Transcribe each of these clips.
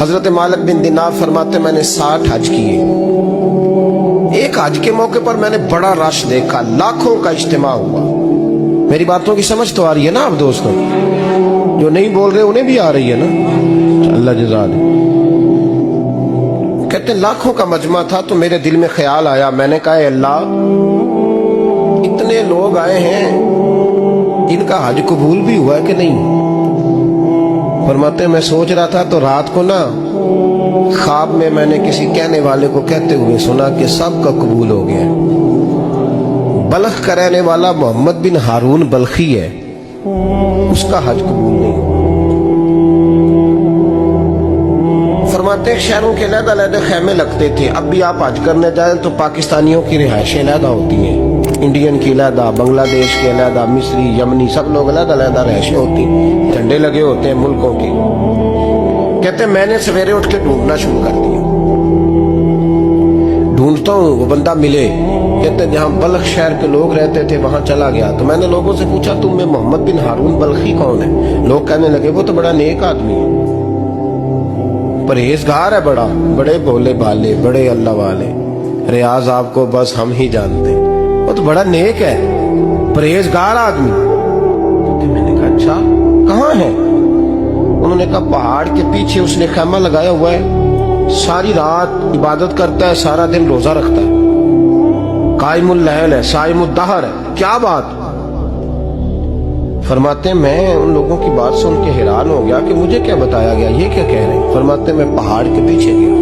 حضرت مالک بن دینار فرماتے میں نے 60 حج کیے. ایک حج کے موقع پر میں نے بڑا رش دیکھا, لاکھوں کا اجتماع ہوا. میری باتوں کی سمجھ تو آ رہی ہے نا آپ دوستوں؟ جو نہیں بول رہے انہیں بھی آ رہی ہے نا؟ اللہ جزا دے. کہتے لاکھوں کا مجمع تھا تو میرے دل میں خیال آیا, میں نے کہا اے اللہ, اتنے لوگ آئے ہیں, ان کا حج قبول بھی ہوا ہے کہ نہیں؟ فرماتے میں سوچ رہا تھا تو رات کو نا خواب میں نے کسی کہنے والے کو کہتے ہوئے سنا کہ سب کا قبول ہو گیا. بلخ کا رہنے والا محمد بن ہارون بلخی ہے, اس کا حج قبول نہیں. فرماتے شہروں کے علیحدہ علیحدہ خیمے لگتے تھے. اب بھی آپ حج کرنے جائیں تو پاکستانیوں کی رہائشیں علیحدہ ہوتی ہیں, انڈین کی علیحدہ, بنگلہ دیش کے علیحدہ, مصری, یمنی, سب لوگ علیحدہ علیحدہ رہائشیں ہوتی ہیں, جھنڈے لگے ہوتے ہیں ملکوں کے. کہتے میں نے سویرے اٹھ کے ڈھونڈنا شروع کر دیا, ڈھونڈتا ہوں وہ بندہ ملے. کہتے جہاں بلخ شہر کے لوگ رہتے تھے وہاں چلا گیا تو میں نے لوگوں سے پوچھا تم میں محمد بن ہارون بلخی کون ہے؟ لوگ کہنے لگے وہ تو بڑا نیک آدمی ہے, پرہیزگار ہے, بڑے بولے بالے, بڑے اللہ والے, ریاض آپ کو بس ہم ہی جانتے, وہ تو بڑا نیک ہے, پرہیزگار آدمی. میں نے کہا اچھا کہاں ہے؟ انہوں نے کہا پہاڑ کے پیچھے اس نے خیمہ لگایا ہوا ہے, ساری رات عبادت کرتا ہے, سارا دن روزہ رکھتا ہے, قائم اللیل ہے, صائم الدہر ہے. کیا بات؟ فرماتے میں ان لوگوں کی بات سن کے حیران ہو گیا کہ مجھے کیا بتایا گیا, یہ کیا کہہ رہے ہیں؟ فرماتے میں پہاڑ کے پیچھے گیا.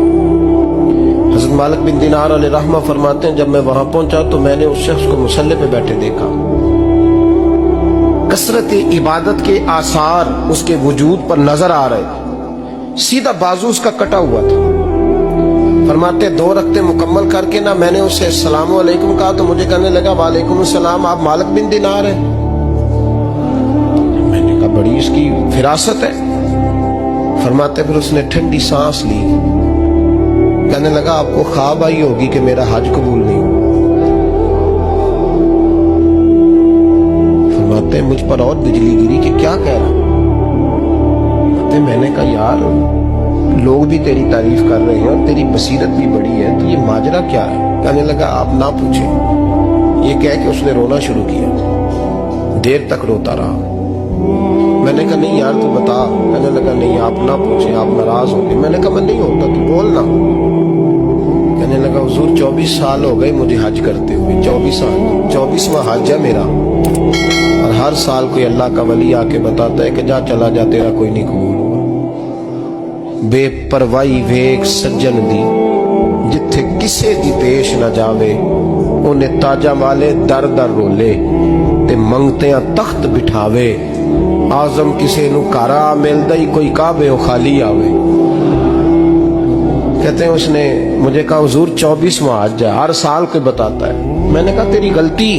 حضرت مالک بن دینار علیہ رحمہ فرماتے ہیں جب میں وہاں پہنچا تو میں نے اس شخص کو مصلی پہ بیٹھے دیکھا. کثرت عبادت کے آثار اس کے وجود پر نظر آ رہے, سیدھا بازو اس کا کٹا ہوا تھا. فرماتے 2 رکعتیں مکمل کر کے نا میں نے اسے السلام علیکم کہا تو مجھے کہنے لگا وعلیکم السلام, آپ مالک بن دینار ہیں؟ میں نے کہا بڑی اس کی فراست ہے. فرماتے پھر اس نے ٹھنڈی سانس لی, کہنے لگا آپ کو خواب آئی ہوگی کہ میرا حج قبول نہیں ہوا. فرماتے مجھ پر اور بجلی گری کہ کیا کہہ رہا. میں نے کہا یار لوگ بھی تیری تعریف کر رہے ہیں اور تیری بصیرت بھی بڑی ہے, تو یہ ماجرا کیا ہے؟ کہنے لگا آپ نہ پوچھیں. یہ کہہ کے اس نے رونا شروع کیا, دیر تک روتا رہا. میں نے کہا نہیں یار تو بتا. کہنے لگا نہیں آپ نہ پوچھیں, آپ ناراض ہوں گے. میں نے کہا میں نہیں ہوتا, تو بولنا. کہنے لگا حضور 24 سال ہو گئے مجھے حج کرتے ہوئے, 24 سال, 24واں حج ہے میرا, اور ہر سال کوئی اللہ کا ولی آ کے بتاتا ہے کہ جا چلا جا تیرا کوئی نہیں قبول ہوا. بے پروائی ویک سجن دی جتھے کسے دی پیش نہ جاوے, انہیں تاجہ والے در در رولے تے منگتیاں تخت بٹھاوے. آزم کسے نو کارا ملدا ہی کوئی کعبے و خالی آوے. کہتے ہیں اس نے مجھے کہا حضور 24واں حج ہے, ہر سال کوئی بتاتا ہے. میں نے کہا تیری غلطی.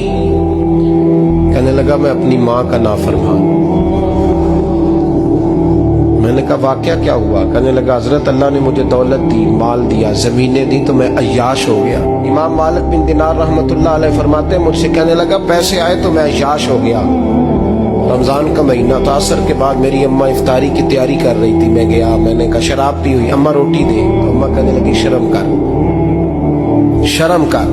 کہنے لگا میں اپنی ماں کا نافرمان. میں نے کہا واقعہ کیا ہوا؟ کہنے لگا حضرت اللہ نے مجھے دولت دی, مال دیا, زمینیں دی, تو میں عیاش ہو گیا. امام مالک بن دینار رحمت اللہ علیہ فرماتے ہیں مجھ سے کہنے لگا پیسے آئے تو میں عیاش ہو گیا. رمضان کا مہینہ تھا, عصر کے بعد میری اماں افطاری کی تیاری کر رہی تھی. میں گیا, میں نے کہا شراب پی ہوئی, اماں روٹی دے. تو اماں کہنے لگی شرم کر, شرم کر,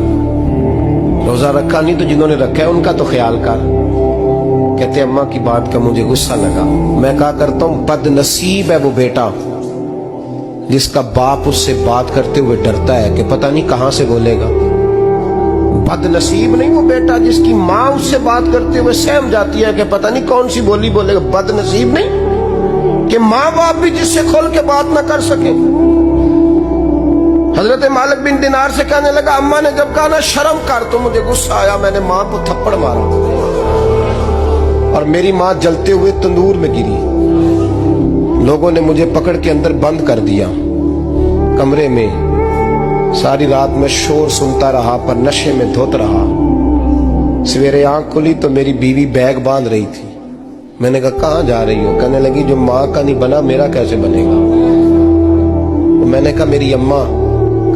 روزہ رکھا نہیں تو جنہوں نے رکھا ہے ان کا تو خیال کر. کہتے اماں کی بات کا مجھے غصہ لگا. میں کہا کرتا ہوں بد نصیب ہے وہ بیٹا جس کا باپ اس سے بات کرتے ہوئے ڈرتا ہے کہ پتہ نہیں کہاں سے بولے گا. بد نصیب نہیں وہ بیٹا جس کی ماں اس سے بات کرتے ہوئے سہم جاتی ہے کہ پتہ نہیں کون سی بولی بولے گا. بد نصیب نہیں کہ ماں باپ بھی جس سے کھول کے بات نہ کر سکے. حضرت مالک بن دینار سے کہنے لگا اماں نے جب کہا نا شرم کر تو مجھے غصہ آیا, میں نے ماں کو تھپڑ مارا اور میری ماں جلتے ہوئے تندور میں گری. لوگوں نے مجھے پکڑ کے اندر بند کر دیا کمرے میں. ساری رات میں شور سنتا رہا پر نشے میں دھوت رہا. سویرے آنکھ کھلی تو میری بیوی بیگ باندھ رہی تھی. میں نے کہا کہاں جا رہی ہو؟ کہنے لگی جو ماں کا نہیں بنا میرا کیسے بنے گا. میں نے کہا میری اماں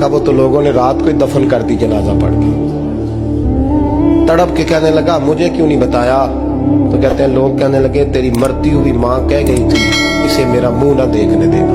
کا, وہ تو لوگوں نے رات کو ہی دفن کر دی جنازہ پڑھ کے. تڑپ کے کہنے لگا مجھے کیوں نہیں بتایا؟ تو کہتے ہیں لوگ کہنے لگے تیری مرتی ہوئی ماں کہہ گئی تھی اسے میرا منہ نہ دیکھنے دینا.